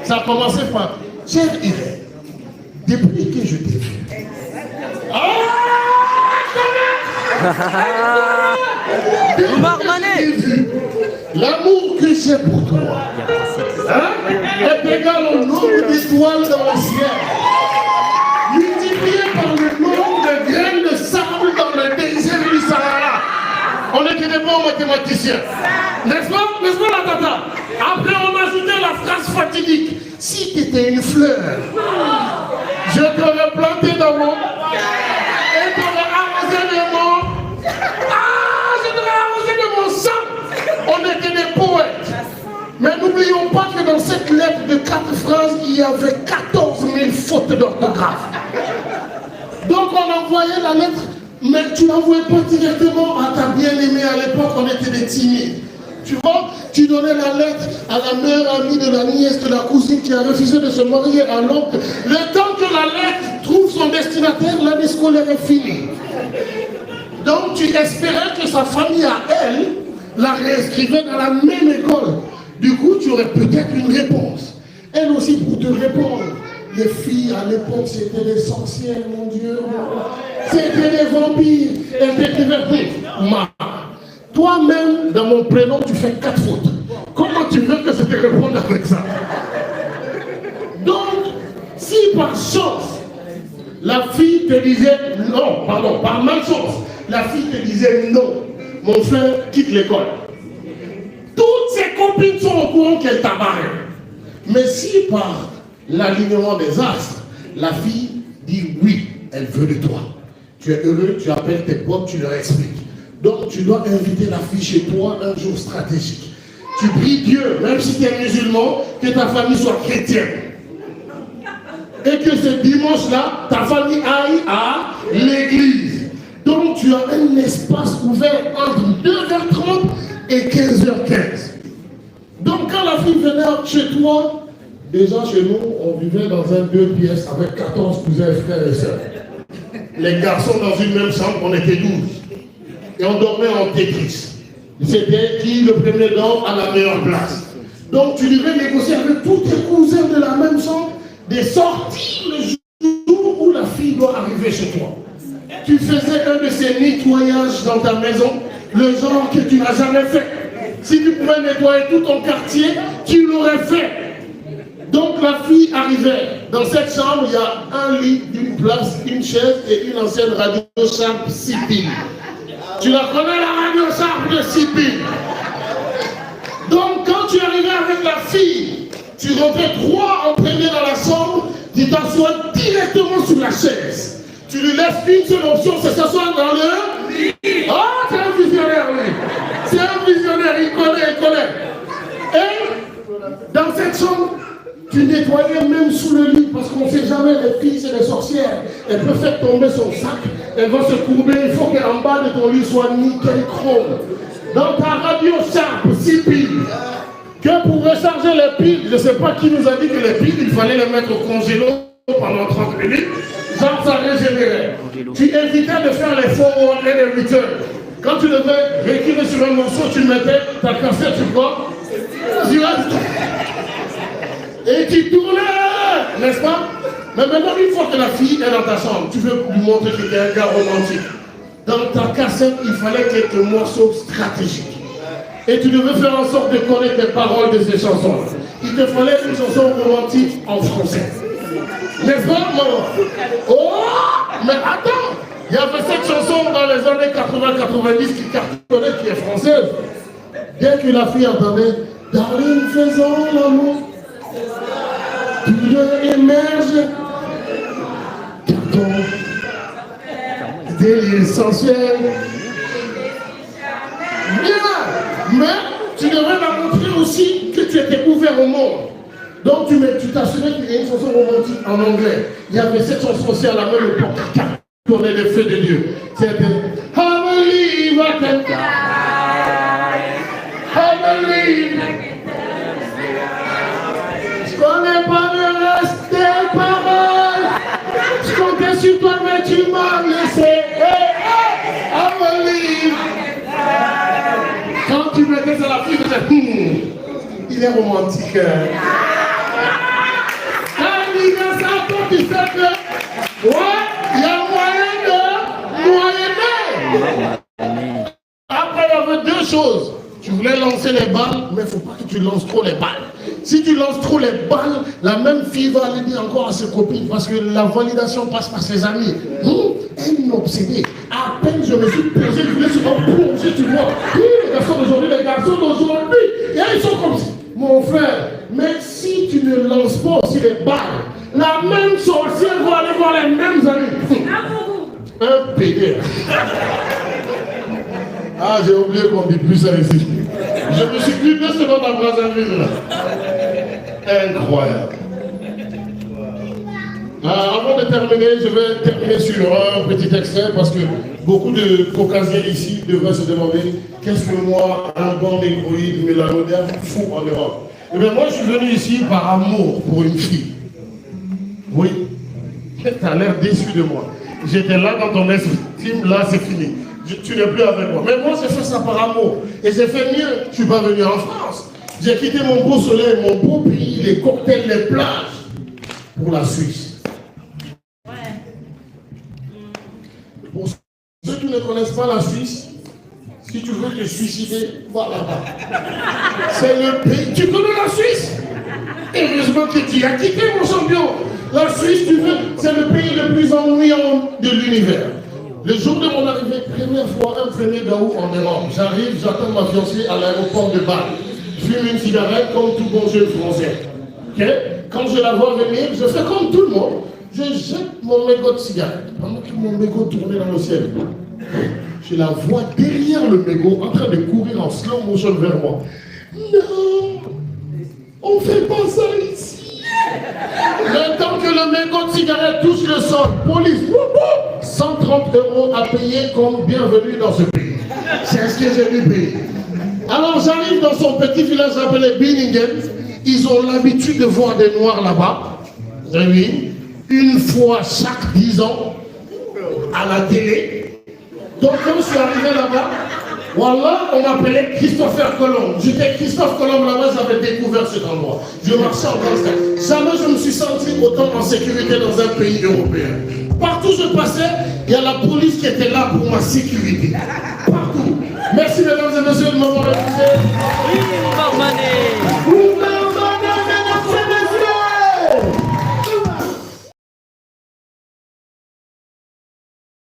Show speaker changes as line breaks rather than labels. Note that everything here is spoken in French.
Ça a commencé par chère Irène, depuis que je t'ai vu. L'amour que j'ai pour toi est égal au nombre d'étoiles dans le ciel, multiplié par le nombre de graines de sable dans le désert du Sahara. On était des bons mathématiciens. N'est-ce pas la tata? Après on ajoutait la phrase fatidique. Si tu étais une fleur, je t'aurais planté dans mon... et t'aurais arrosé de mon... je t'aurais arrosé de mon sang. On était des poètes. Mais n'oublions pas que dans cette lettre de 4 phrases, il y avait 14 000 fautes d'orthographe. Donc on envoyait la lettre, mais tu n'envoyais pas directement à ta bien-aimée. À l'époque, on était des timides. Tu vois, tu donnais la lettre à la meilleure amie de la nièce, de la cousine qui a refusé de se marier à l'oncle. Le temps que la lettre trouve son destinataire, l'année scolaire est finie. Donc tu espérais que sa famille à elle la réinscrivait dans la même école. Du coup, tu aurais peut-être une réponse. Elle aussi pour te répondre. Les filles à l'époque, c'était des sorcières, mon Dieu. C'était des vampires. Elles t'écrivaient, toi-même, dans mon prénom, tu fais 4 fautes. Comment tu veux que je te réponde avec ça? Donc, si par chance, la fille te disait non, pardon, par malchance, la fille te disait non, mon frère quitte l'école. Toutes ses copines sont au courant qu'elle t'a barré. Mais si par l'alignement des astres, la fille dit oui, elle veut de toi. Tu es heureux, tu appelles tes potes, tu leur expliques. Donc tu dois inviter la fille chez toi un jour stratégique. Tu pries Dieu, même si tu es musulman, que ta famille soit chrétienne. Et que ce dimanche-là, ta famille aille à l'église. Donc tu as un espace ouvert entre 2h30 et 15h15. Donc quand la fille venait chez toi, déjà chez nous, on vivait dans un 2 pièces avec 14 cousins, frères et sœurs. Les garçons dans une même chambre, on était 12. Et on dormait en Tetris. C'était qui le premier dort à la meilleure place. Donc tu devais négocier avec tous tes cousins de la même chambre des sorties le jour où la fille doit arriver chez toi. Tu faisais un de ces nettoyages dans ta maison, le genre que tu n'as jamais fait. Si tu pouvais nettoyer tout ton quartier, tu l'aurais fait. Donc la fille arrivait. Dans cette chambre, il y a un lit, une place, une chaise et une ancienne radio Sharp 6 piles. Tu la connais, la radio Sharp de 6 piles. Donc quand tu arrivais avec la fille, tu rentrais droit entraîné dans la chambre, tu t'assois directement sur la chaise. Tu lui laisses une seule option, c'est s'asseoir dans le lit. Ah, c'est un visionnaire, oui. C'est un visionnaire, il connaît. Et dans cette chambre, tu nettoyais même sous le lit, parce qu'on ne sait jamais, les filles, c'est des sorcières. Elles peuvent faire tomber son sac, elles vont se courber, il faut qu'en bas de ton lit soit nickel chrome. Dans ta radio Sharp 6 piles, que pour recharger les piles, je ne sais pas qui nous a dit que les piles, il fallait les mettre au congélo pendant 30 minutes, genre ça régénérait. Tu évitais de faire les forward et les return. Quand tu devais reculer sur un morceau, tu le mettais, ta cassette, tu vois, et tu tournais, n'est-ce pas? Mais maintenant, une fois que la fille est dans ta chambre, tu veux lui montrer que tu es un gars romantique. Dans ta cassette, il fallait quelques morceaux stratégiques. Et tu devais faire en sorte de connaître les paroles de ces chansons. Il te fallait une chanson romantique en français. N'est-ce pas, maman? Oh! Mais attends! Il y avait cette chanson dans les années 80-90 qui cartonnait, qui est française. Dès que la fille entendait « Darling, faisons l'amour », tous deux émergent, carton, délire sensuel. Bien, mais tu devrais la montrer aussi que tu étais ouvert au monde. Donc tu t'assurais qu'il y a une chanson romantique en anglais. Il y avait cette chanson aussi à la même époque qui cartonnait les feux de Dieu. C'était I believe I can die. I believe. Je connais pas le reste des paroles. Je comptais sur toi mais tu m'as laissé. I believe. Quand tu mettais ça la fille, tu disais, il est romantique. Tu voulais lancer les balles, mais il ne faut pas que tu lances trop les balles. Si tu lances trop les balles, la même fille va aller dire encore à ses copines parce que la validation passe par ses amis. Elle m'a obsédé. À peine je me suis posé, je voulais souvent plonger, tu vois. Les garçons d'aujourd'hui, et ils sont comme ça. Mon frère, mais si tu ne lances pas aussi les balles, la même sorcière va aller voir les mêmes amis. Un PD. Ah, j'ai oublié qu'on dit plus ça ici. Je me suis dit 2 secondes à Brazzaville là. Incroyable. Avant de terminer, je vais terminer sur un petit extrait parce que beaucoup de Caucasiens ici devraient se demander qu'est-ce que moi, un bon négroïde mélanodère fou en Europe. Eh bien, moi, je suis venu ici par amour pour une fille. Oui. Tu as l'air déçu de moi. J'étais là dans ton estime, là, c'est fini. Tu n'es plus avec moi. Mais moi, j'ai fait ça par amour. Et j'ai fait mieux. Je ne suis pas venu en France. J'ai quitté mon beau soleil, mon beau pays, les cocktails, les plages, pour la Suisse. Pour ceux qui ne connaissent pas la Suisse, si tu veux te suicider, va là-bas. C'est le pays. Tu connais la Suisse? Heureusement que tu as quitté, mon champion. La Suisse, tu veux, c'est le pays le plus ennuyant de l'univers. Le jour de mon arrivée, première fois, un 1er d'août en Europe. J'arrive, j'attends ma fiancée à l'aéroport de Bâle. Je fume une cigarette comme tout bon jeune français. Okay? Quand je la vois venir, je fais comme tout le monde. Je jette mon mégot de cigarette. Pendant que mon mégot tournait dans le ciel, je la vois derrière le mégot en train de courir en slow motion vers moi. Non, on ne fait pas ça ici. Le temps que le mégot de cigarette touche le sol, police, 130 € à payer comme bienvenue dans ce pays. C'est ce que j'ai dû payer. Alors j'arrive dans son petit village appelé Binningen. Ils ont l'habitude de voir des noirs là-bas. Oui. Une fois chaque 10 ans à la télé. Donc quand je suis arrivé là-bas, voilà, on m'appelait Christopher Colomb. J'étais Christophe Colomb là-bas, j'avais découvert cet endroit. Je marchais en gangster. Jamais je me suis senti autant en sécurité dans un pays européen. Partout où je passais, il y a la police qui était là pour ma sécurité. Partout. Merci mesdames et messieurs de m'avoir écouté.